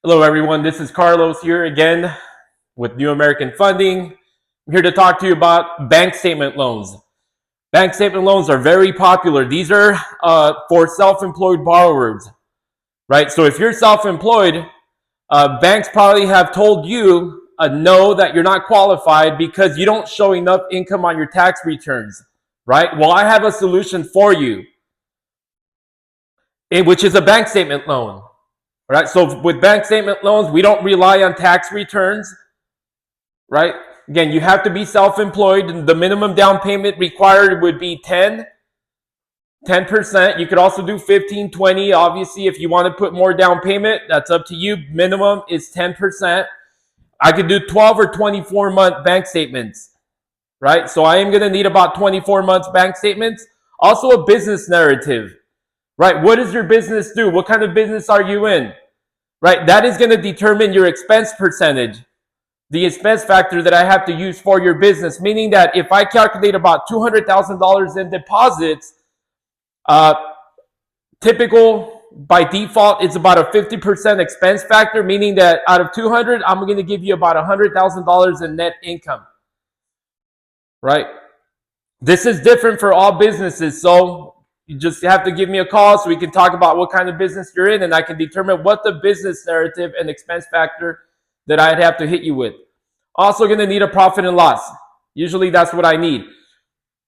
Hello, everyone. This is Carlos here again with New American Funding. I'm here to talk to you about bank statement loans. Bank statement loans are very popular. These are for self-employed borrowers, right? So if you're self-employed, banks probably have told you no, that you're not qualified because you don't show enough income on your tax returns, right? Well, I have a solution for you, which is a bank statement loan. All right, so with bank statement loans, we don't rely on tax returns, right? Again, you have to be self-employed, and the minimum down payment required would be 10%. You could also do 15, 20. Obviously, if you want to put more down payment, that's up to you. Minimum is 10%. I could do 12 or 24-month bank statements, right? So I am going to need about 24 months bank statements. Also a business narrative, right? What does your business do? What kind of business are you in? Right, that is going to determine your expense percentage, the expense factor that I have to use for your business, meaning that if I calculate about $200,000 in deposits, typical by default, it's about a 50% expense factor, meaning that out of 200, I'm going to give you about $100,000 in net income, right? This is different for all businesses, so you just have to give me a call so we can talk about what kind of business you're in, and I can determine what the business narrative and expense factor that I'd have to hit you with. Also going to need a profit and loss. Usually that's what I need,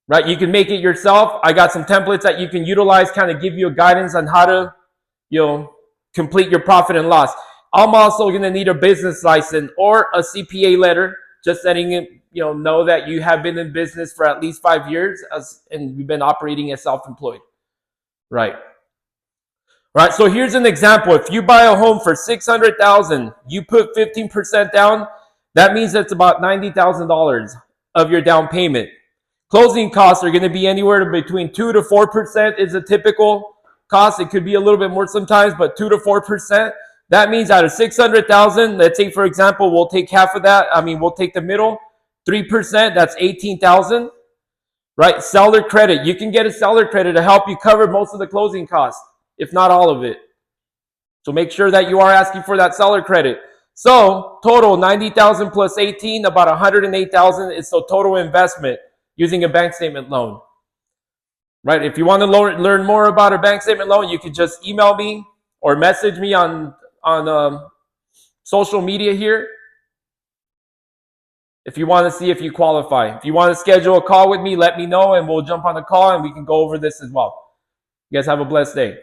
right? You can make it yourself. I got some templates that you can utilize, kind of give you a guidance on how to, complete your profit and loss. I'm also going to need a business license or a CPA letter, just letting it, know that you have been in business for at least 5 years and you've been operating as self-employed. Right. Right. So here's an example. If you buy a home for $600,000, you put 15% down. That means that's about $90,000 of your down payment. Closing costs are going to be anywhere between 2 to 4% is a typical cost. It could be a little bit more sometimes, but 2 to 4%. That means out of 600,000, let's say for example, we'll take half of that. We'll take the middle, 3%. That's 18,000. Right? Seller credit. You can get a seller credit to help you cover most of the closing costs, if not all of it. So make sure that you are asking for that seller credit. So total 90,000 plus 18, about 108,000 is the total investment using a bank statement loan. Right? If you want to learn more about a bank statement loan, you can just email me or message me on social media here. If you want to see if you qualify. If you want to schedule a call with me, let me know and we'll jump on the call and we can go over this as well. You guys have a blessed day.